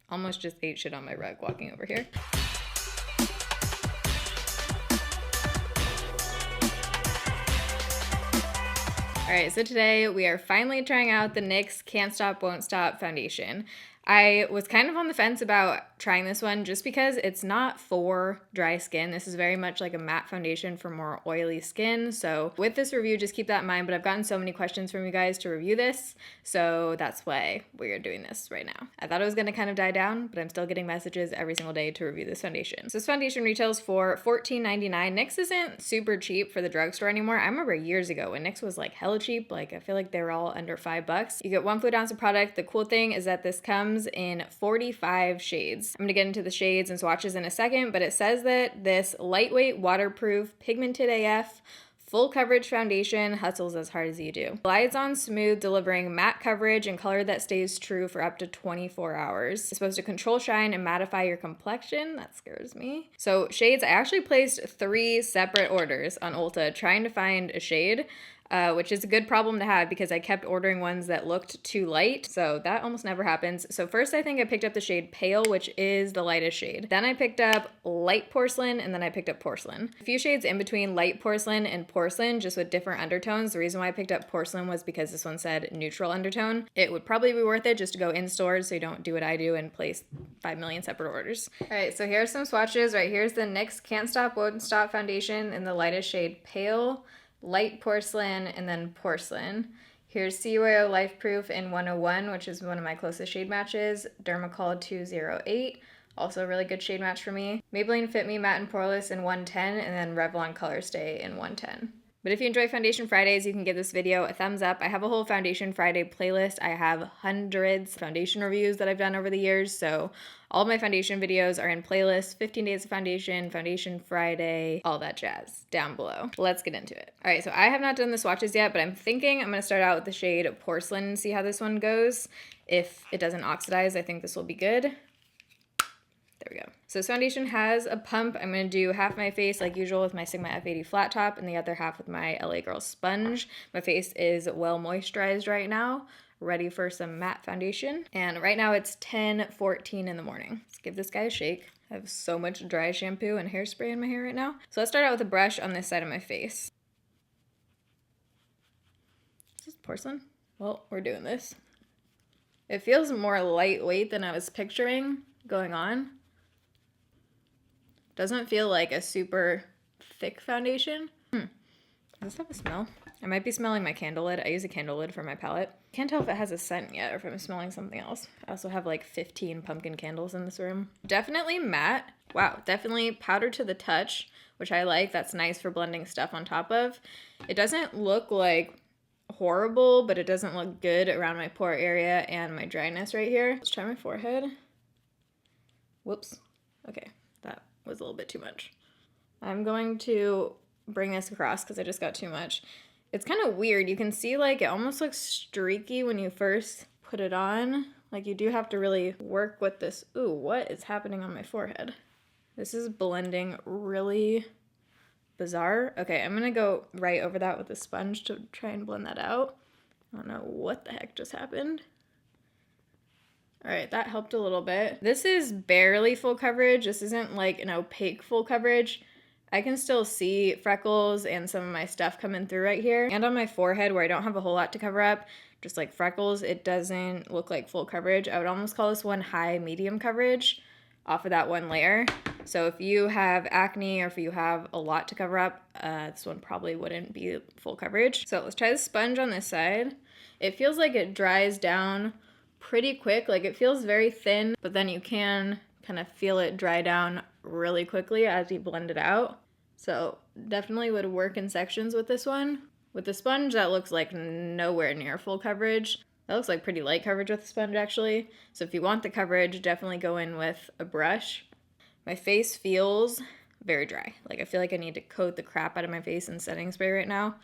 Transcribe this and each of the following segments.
Almost just ate shit on my rug walking over here. All right, so today we are finally trying out the NYX Can't Stop Won't Stop foundation. I was kind of on the fence about trying this one just because it's not for dry skin. This is very much like a matte foundation for more oily skin. So with this review, just keep that in mind. But I've gotten so many questions from you guys to review this. So that's why we're doing this right now. I thought it was going to kind of die down, but I'm still getting messages every single day to review this foundation. So this foundation retails for $14.99. NYX isn't super cheap for the drugstore anymore. I remember years ago when NYX was like hella cheap. Like I feel like they were all under $5. You get 1 fluid ounce of product. The cool thing is that this comes in 45 shades. I'm gonna get into the shades and swatches in a second, but it says that this lightweight, waterproof, pigmented AF, full coverage foundation hustles as hard as you do. Glides on smooth, delivering matte coverage and color that stays true for up to 24 hours. It's supposed to control shine and mattify your complexion. That scares me. So shades, I actually placed 3 separate orders on Ulta trying to find a shade. Which is a good problem to have because I kept ordering ones that looked too light, so that almost never happens. So first I think I picked up the shade Pale, which is the lightest shade. Then I picked up Light Porcelain, and then I picked up Porcelain. A few shades in between Light Porcelain and Porcelain, just with different undertones. The reason why I picked up Porcelain was because this one said neutral undertone. It would probably be worth it just to go in stores so you don't do what I do and place 5 million separate orders. All right, so here's some swatches. Right here's the NYX Can't Stop Won't Stop foundation in the lightest shade Pale, Light Porcelain, and then Porcelain. Here's CUAO Life Proof in 101, which is one of my closest shade matches. Dermacol 208, also a really good shade match for me. Maybelline Fit Me Matte and Poreless in 110, and then Revlon Color Stay in 110. But if you enjoy Foundation Fridays, you can give this video a thumbs up. I have a whole Foundation Friday playlist. I have hundreds of foundation reviews that I've done over the years, so all of my foundation videos are in playlists, 15 Days of Foundation, Foundation Friday, all that jazz down below. Let's get into it. All right, so I have not done the swatches yet, but I'm thinking I'm gonna start out with the shade Porcelain and see how this one goes. If it doesn't oxidize, I think this will be good. There we go. So this foundation has a pump. I'm going to do half my face like usual with my Sigma F80 flat top and the other half with my LA Girl sponge. My face is well moisturized right now, ready for some matte foundation. And right now it's 10:14 in the morning. Let's give this guy a shake. I have so much dry shampoo and hairspray in my hair right now. So let's start out with a brush on this side of my face. Is this Porcelain? Well, we're doing this. It feels more lightweight than I was picturing going on. Doesn't feel like a super thick foundation. Does this have a smell? I might be smelling my candle lid. I use a candle lid for my palette. Can't tell if it has a scent yet or if I'm smelling something else. I also have like 15 pumpkin candles in this room. Definitely matte. Wow, definitely powder to the touch, which I like. That's nice for blending stuff on top of. It doesn't look like horrible, but it doesn't look good around my pore area and my dryness right here. Let's try my forehead. Whoops. Okay, that was a little bit too much. I'm going to bring this across because I just got too much. It's kind of weird. You can see like it almost looks streaky when you first put it on. Like you do have to really work with this. Ooh, what is happening on my forehead? This is blending really bizarre. Okay, I'm gonna go right over that with a sponge to try and blend that out. I don't know what the heck just happened. All right, that helped a little bit. This is barely full coverage. This isn't like an opaque full coverage. I can still see freckles and some of my stuff coming through right here. And on my forehead where I don't have a whole lot to cover up, just like freckles, it doesn't look like full coverage. I would almost call this one high medium coverage off of that one layer. So if you have acne or if you have a lot to cover up, this one probably wouldn't be full coverage. So let's try the sponge on this side. It feels like it dries down pretty quick. Like it feels very thin, but then you can kind of feel it dry down really quickly as you blend it out. So definitely would work in sections with this one. With the sponge, that looks like nowhere near full coverage. That looks like pretty light coverage with the sponge actually. So if you want the coverage, definitely go in with a brush. My face feels very dry. Like I feel like I need to coat the crap out of my face in setting spray right now.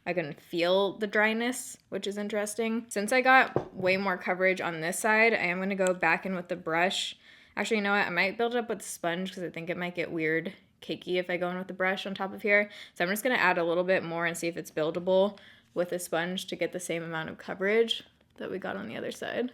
I can feel the dryness, which is interesting. Since I got way more coverage on this side, I am gonna go back in with the brush. Actually, you know what? I might build it up with the sponge because I think it might get weird cakey if I go in with the brush on top of here. So I'm just gonna add a little bit more and see if it's buildable with a sponge to get the same amount of coverage that we got on the other side.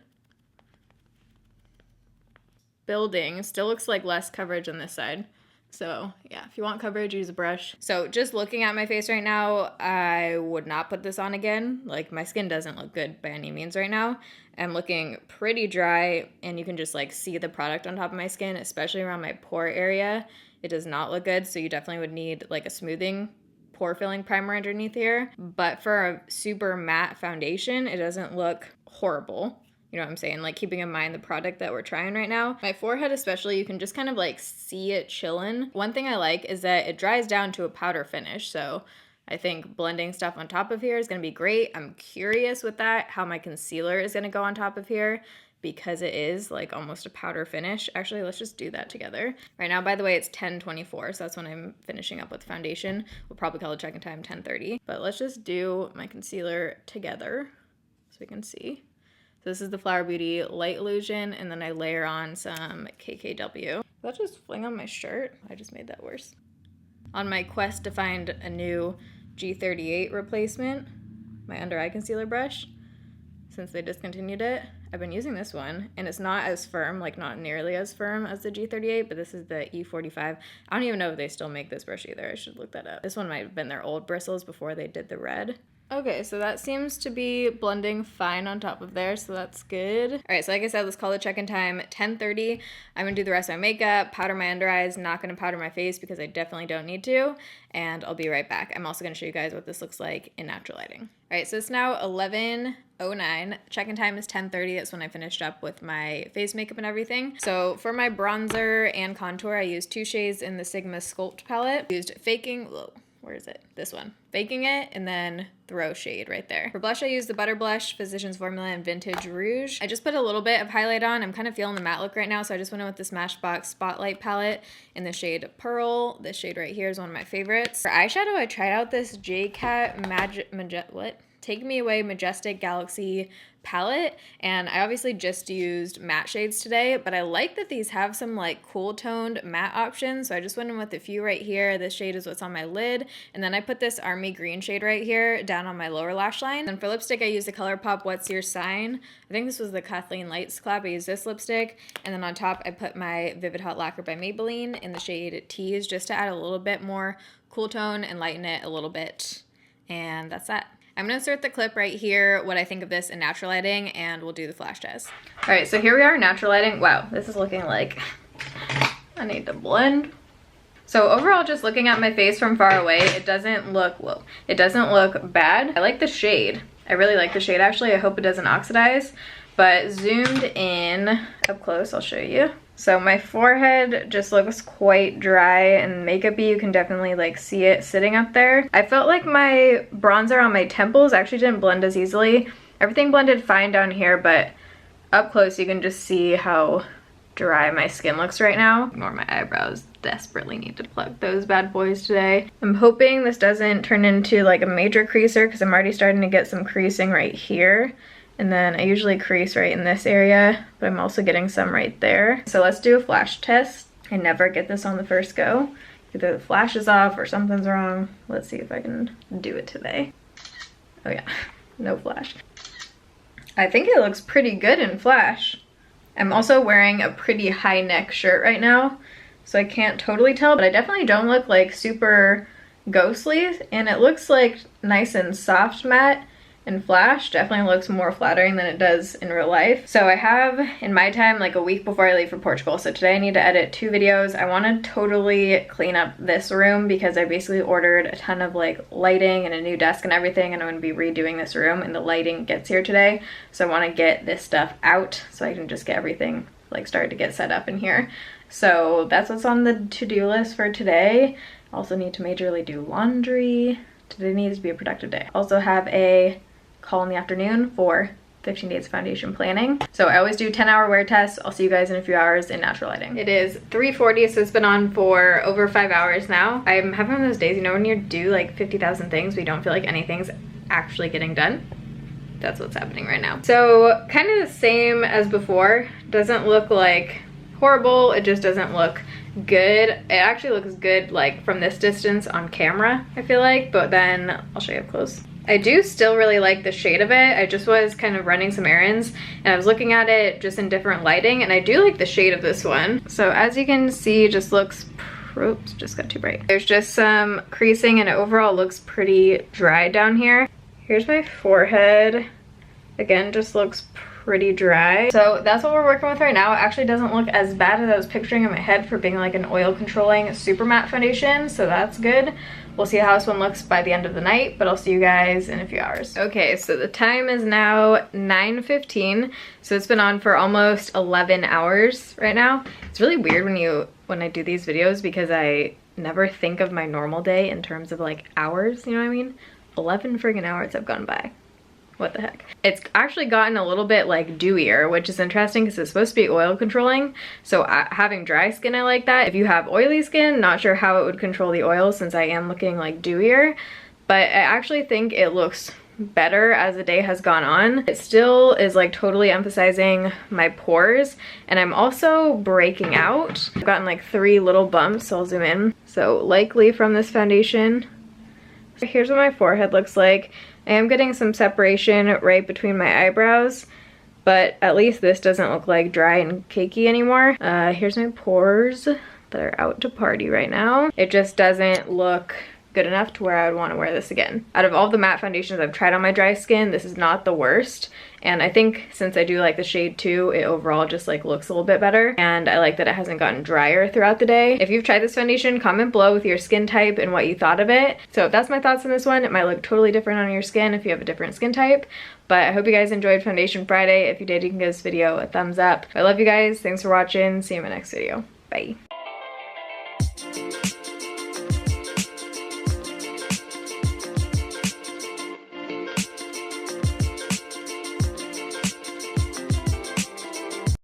building. It still looks like less coverage on this side. So yeah, if you want coverage, use a brush. So just looking at my face right now, I would not put this on again. Like, my skin doesn't look good by any means right now. I'm looking pretty dry, and you can just like see the product on top of my skin, especially around my pore area. It does not look good, so you definitely would need like a smoothing pore filling primer underneath here. But for a super matte foundation, it doesn't look horrible. You know what I'm saying? Like, keeping in mind the product that we're trying right now. My forehead especially, you can just kind of like see it chillin'. One thing I like is that it dries down to a powder finish. So I think blending stuff on top of here is gonna be great. I'm curious with that, how my concealer is gonna go on top of here, because it is like almost a powder finish. Actually, let's just do that together. Right now, by the way, it's 10:24, so that's when I'm finishing up with foundation. We'll probably call the check-in time 10:30. But let's just do my concealer together so we can see. So this is the Flower Beauty Light Illusion, and then I layer on some KKW. Did that just fling on my shirt? I just made that worse. On my quest to find a new G38 replacement, my under eye concealer brush, since they discontinued it, I've been using this one, and it's not as firm, like not nearly as firm as the G38, but this is the E45. I don't even know if they still make this brush either. I should look that up. This one might have been their old bristles before they did the red. Okay, so that seems to be blending fine on top of there, so that's good. All right, so like I said, let's call the check-in time 10:30. I'm gonna do the rest of my makeup, powder my under eyes, not gonna powder my face because I definitely don't need to, and I'll be right back. I'm also gonna show you guys what this looks like in natural lighting. All right, so it's now 11:09. Check-in time is 10:30. That's when I finished up with my face makeup and everything. So for my bronzer and contour, I used 2 shades in the Sigma Sculpt palette. I used Faking, whoa. Where is it? This one. Faking It, and then Throw shade right there. For blush, I used the Butter Blush, Physicians Formula, and Vintage Rouge. I just put a little bit of highlight on. I'm kind of feeling the matte look right now, so I just went in with the Smashbox Spotlight palette in the shade Pearl. This shade right here is one of my favorites. For eyeshadow, I tried out this Take Me Away Majestic Galaxy palette, and I obviously just used matte shades today, but I like that these have some like cool toned matte options, so I just went in with a few right here. This shade is what's on my lid, and then I put this Army Green shade right here down on my lower lash line. And for lipstick, I used the Colourpop What's Your Sign. I think this was the Kathleen Lights collab. I used this lipstick, and then on top I put my Vivid Hot Lacquer by Maybelline in the shade Tease, just to add a little bit more cool tone and lighten it a little bit, and that's that. I'm gonna insert the clip right here, what I think of this in natural lighting, and we'll do the flash test. All right, so here we are in natural lighting. Wow, this is looking like I need to blend. So overall, just looking at my face from far away, it doesn't look, whoa, it doesn't look bad. I like the shade. I really like the shade, actually. I hope it doesn't oxidize, but zoomed in up close, I'll show you. So my forehead just looks quite dry and makeup-y. You can definitely like see it sitting up there. I felt like my bronzer on my temples actually didn't blend as easily. Everything blended fine down here, but up close you can just see how dry my skin looks right now. Ignore my eyebrows. Desperately need to plug those bad boys today. I'm hoping this doesn't turn into like a major creaser because I'm already starting to get some creasing right here. And then I usually crease right in this area, but I'm also getting some right there. So let's do a flash test. I never get this on the first go. Either the flash is off or something's wrong. Let's see if I can do it today. Oh yeah, no flash. I think it looks pretty good in flash. I'm also wearing a pretty high neck shirt right now, so I can't totally tell, but I definitely don't look like super ghostly, and it looks like nice and soft matte. In flash definitely looks more flattering than it does in real life. So I have in my time like a week before I leave for Portugal, so today I need to edit 2 videos. I want to totally clean up this room because I basically ordered a ton of like lighting and a new desk and everything, and I'm going to be redoing this room, and the lighting gets here today, so I want to get this stuff out so I can just get everything like started to get set up in here. So that's what's on the to-do list for today. Also need to majorly do laundry. Today needs to be a productive day. Also have a call in the afternoon for 15 days of foundation planning. So I always do 10-hour wear tests. I'll see you guys in a few hours in natural lighting. It is 3:40, so it's been on for over 5 hours now. I'm having one of those days, you know, when you do like 50,000 things, but you don't feel like anything's actually getting done. That's what's happening right now. So kind of the same as before. Doesn't look like horrible. It just doesn't look good. It actually looks good like from this distance on camera, I feel like, but then I'll show you up close. I do still really like the shade of it. I just was kind of running some errands and I was looking at it just in different lighting, and I do like the shade of this one. So as you can see, it just looks, oops, just got too bright. There's just some creasing and it overall looks pretty dry down here. Here's my forehead. Again, just looks pretty dry. So that's what we're working with right now. It actually doesn't look as bad as I was picturing in my head for being like an oil controlling super matte foundation, so that's good. We'll see how this one looks by the end of the night, but I'll see you guys in a few hours. Okay, so the time is now 9:15, so it's been on for almost 11 hours right now. It's really weird when I do these videos because I never think of my normal day in terms of like hours, you know what I mean? 11 friggin' hours have gone by. What the heck? It's actually gotten a little bit like dewier, which is interesting because it's supposed to be oil controlling. So having dry skin, I like that. If you have oily skin, not sure how it would control the oil since I am looking like dewier, but I actually think it looks better as the day has gone on. It still is like totally emphasizing my pores, and I'm also breaking out. I've gotten like 3 little bumps, so I'll zoom in. So likely from this foundation. Here's what my forehead looks like. I am getting some separation right between my eyebrows, but at least this doesn't look like dry and cakey anymore. Here's my pores that are out to party right now. It just doesn't look good enough to where I would want to wear this again. Out of all the matte foundations I've tried on my dry skin, this is not the worst. And I think since I do like the shade too, it overall just like looks a little bit better. And I like that it hasn't gotten drier throughout the day. If you've tried this foundation, comment below with your skin type and what you thought of it. So that's my thoughts on this one. It might look totally different on your skin if you have a different skin type. But I hope you guys enjoyed Foundation Friday. If you did, you can give this video a thumbs up. I love you guys. Thanks for watching. See you in my next video. Bye.